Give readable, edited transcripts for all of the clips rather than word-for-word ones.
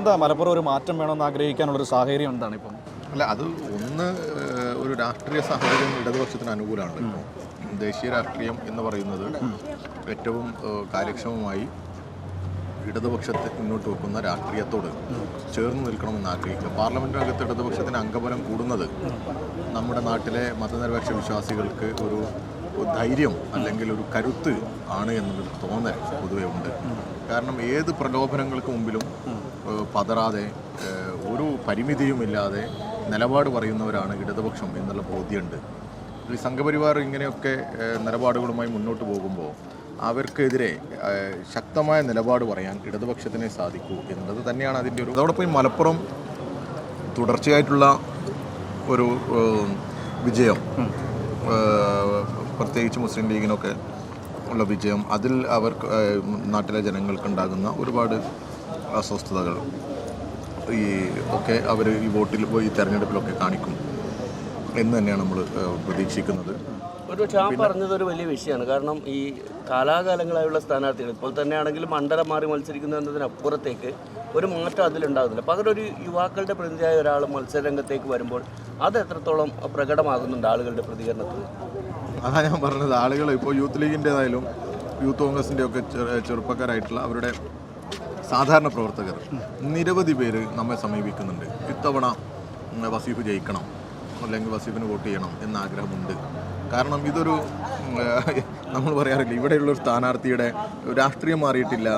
എന്താ മലപ്പുറം ഒരു മാറ്റം വേണമെന്ന് ആഗ്രഹിക്കാനുള്ളൊരു സാഹചര്യം എന്താണ് ഇപ്പം? അല്ല, അത് ഒന്ന് ഒരു രാഷ്ട്രീയ സാഹചര്യം ഇടതുപക്ഷത്തിന് അനുകൂലമാണ്. ഇപ്പോൾ ദേശീയ രാഷ്ട്രീയം എന്ന് പറയുന്നത് ഏറ്റവും കാര്യക്ഷമമായി ഇടതുപക്ഷത്തെ മുന്നോട്ട് വെക്കുന്ന രാഷ്ട്രീയത്തോട് ചേർന്ന് നിൽക്കണമെന്ന് ആഗ്രഹിക്കുക. പാർലമെൻറ്റിനകത്ത് ഇടതുപക്ഷത്തിന് അംഗബലം കൂടുന്നത് നമ്മുടെ നാട്ടിലെ മതനിരപേക്ഷ വിശ്വാസികൾക്ക് ഒരു ധൈര്യം അല്ലെങ്കിൽ ഒരു കരുത്ത് ആണ് എന്നുള്ളൊരു തോന്നൽ പൊതുവെ ഉണ്ട്. കാരണം ഏത് പ്രലോഭനങ്ങൾക്ക് മുമ്പിലും പതറാതെ ഒരു പരിമിതിയുമില്ലാതെ നിലപാട് പറയുന്നവരാണ് ഇടതുപക്ഷം എന്നുള്ള ബോധ്യമുണ്ട്. ഈ സംഘപരിവാർ ഇങ്ങനെയൊക്കെ നിലപാടുകളുമായി മുന്നോട്ട് പോകുമ്പോൾ അവർക്കെതിരെ ശക്തമായ നിലപാട് പറയാൻ ഇടതുപക്ഷത്തിനെ സാധിക്കൂ എന്നത് തന്നെയാണ് അതിൻ്റെ ഒരു. അതോടൊപ്പം ഈ മലപ്പുറം തുടർച്ചയായിട്ടുള്ള ഒരു വിജയം, പ്രത്യേകിച്ച് മുസ്ലിം ലീഗിനൊക്കെ ഉള്ള വിജയം, അതിൽ അവർക്ക് നാട്ടിലെ ജനങ്ങൾക്കുണ്ടാകുന്ന ഒരുപാട് അസ്വസ്ഥതകൾ ഈ ഒക്കെ അവർ ഈ വോട്ടിൽ ഈ തെരഞ്ഞെടുപ്പിലൊക്കെ കാണിക്കും എന്ന് തന്നെയാണ് നമ്മൾ പ്രതീക്ഷിക്കുന്നത്. ഒരു പറഞ്ഞത് ഒരു വലിയ വിഷയമാണ്. കാരണം ഈ കാലാകാലങ്ങളായുള്ള സ്ഥാനാർത്ഥികൾ ഇപ്പോൾ തന്നെയാണെങ്കിലും മണ്ഡലം മാറി മത്സരിക്കുന്നതിനപ്പുറത്തേക്ക് ഒരു മാറ്റം അതിലുണ്ടാകുന്നില്ല. പകരം ഒരു യുവാക്കളുടെ പ്രതിനിധിയായ ഒരാൾ മത്സരരംഗത്തേക്ക് വരുമ്പോൾ അത് എത്രത്തോളം പ്രകടമാകുന്നുണ്ട് ആളുകളുടെ പ്രതികരണത്തിൽ? അതാണ് ഞാൻ പറഞ്ഞത്. ആളുകൾ ഇപ്പോൾ യൂത്ത് ലീഗിൻ്റേതായാലും യൂത്ത് കോൺഗ്രസിൻ്റെ ഒക്കെ ചെറുപ്പക്കാരായിട്ടുള്ള അവരുടെ സാധാരണ പ്രവർത്തകർ നിരവധി പേര് നമ്മെ സമീപിക്കുന്നുണ്ട്. ഇത്തവണ വസീഫ് ജയിക്കണം അല്ലെങ്കിൽ വസീഫിന് വോട്ട് ചെയ്യണം എന്ന ആഗ്രഹമുണ്ട്. കാരണം ഇതൊരു നമ്മൾ പറയാറില്ല, ഇവിടെയുള്ളൊരു സ്ഥാനാർത്ഥിയുടെ രാഷ്ട്രീയം മാറിയിട്ടില്ല,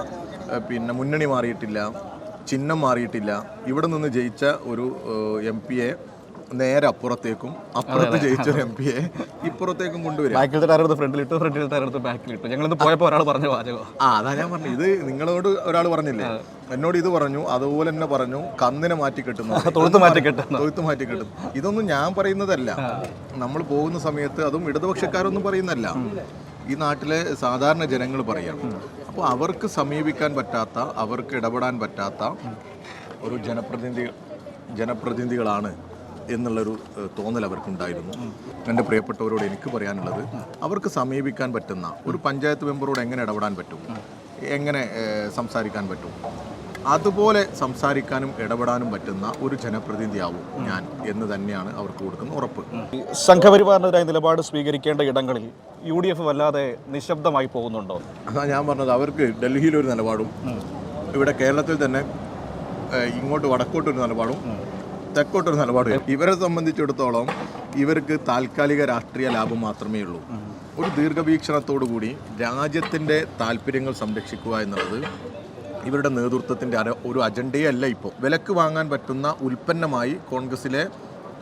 പിന്നെ മുന്നണി മാറിയിട്ടില്ല, ചിഹ്നം മാറിയിട്ടില്ല. ഇവിടെ നിന്ന് ജയിച്ച ഒരു എം പിയെ നേരെ അപ്പുറത്തേക്കും അപ്പുറത്ത് ജയിച്ച ഒരു എം പിയെ ഇപ്പുറത്തേക്കും കൊണ്ടുവരും. ഞങ്ങളിന്ന് പോയപ്പോൾ ഒരാൾ പറഞ്ഞ വാചകം അതാ ഞാൻ പറഞ്ഞു. ഇത് നിങ്ങളോട് ഒരാൾ പറഞ്ഞില്ലേ, എന്നോട് ഇത് പറഞ്ഞു, അതുപോലെ തന്നെ പറഞ്ഞു കന്നിനെ മാറ്റി കെട്ടുന്നു, തൊഴുത്ത് മാറ്റി കെട്ടുന്നു. ഇതൊന്നും ഞാൻ പറയുന്നതല്ല. നമ്മൾ പോകുന്ന സമയത്ത് അതും ഇടതുപക്ഷക്കാരൊന്നും പറയുന്നതല്ല, ഈ നാട്ടിലെ സാധാരണ ജനങ്ങൾ പറയാം. അപ്പോൾ അവർക്ക് സമീപിക്കാൻ പറ്റാത്ത, അവർക്ക് ഇടപെടാൻ പറ്റാത്ത ഒരു ജനപ്രതിനിധികളാണ് എന്നുള്ളൊരു തോന്നൽ അവർക്കുണ്ടായിരുന്നു. എൻ്റെ പ്രിയപ്പെട്ടവരോട് എനിക്ക് പറയാനുള്ളത്, അവർക്ക് സമീപിക്കാൻ പറ്റുന്ന ഒരു പഞ്ചായത്ത് മെമ്പറോട് എങ്ങനെ ഇടപെടാൻ പറ്റും, എങ്ങനെ സംസാരിക്കാൻ പറ്റും, അതുപോലെ സംസാരിക്കാനും ഇടപെടാനും പറ്റുന്ന ഒരു ജനപ്രതിനിധിയാവും ഞാൻ എന്ന് തന്നെയാണ് അവർക്ക് കൊടുക്കുന്ന ഉറപ്പ്. സംഘപരിവാറിനെതിരായ നിലപാട് സ്വീകരിക്കേണ്ട ഇടങ്ങളിൽ UDF വല്ലാതെ നിശബ്ദമായി പോകുന്നുണ്ടോ? അതാ ഞാൻ പറഞ്ഞത്. അവർക്ക് ഡൽഹിയിലൊരു നിലപാടും ഇവിടെ കേരളത്തിൽ തന്നെ ഇങ്ങോട്ട് വടക്കോട്ടൊരു നിലപാടും തെക്കോട്ടൊരു നിലപാടും. ഇവരെ സംബന്ധിച്ചിടത്തോളം ഇവർക്ക് താൽക്കാലിക രാഷ്ട്രീയ ലാഭം മാത്രമേ ഉള്ളൂ. ഒരു ദീർഘവീക്ഷണത്തോടു കൂടി രാജ്യത്തിൻ്റെ താല്പര്യങ്ങൾ സംരക്ഷിക്കുക എന്നുള്ളത് ഇവരുടെ നേതൃത്വത്തിൻ്റെ ഒരു അജണ്ടയേ അല്ല. ഇപ്പോൾ വിലക്ക് വാങ്ങാൻ പറ്റുന്ന ഉൽപ്പന്നമായി കോൺഗ്രസിലെ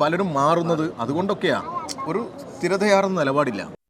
പലരും മാറുന്നത് അതുകൊണ്ടൊക്കെയാണ്. ഒരു സ്ഥിരതയാർന്ന നിലപാടില്ല.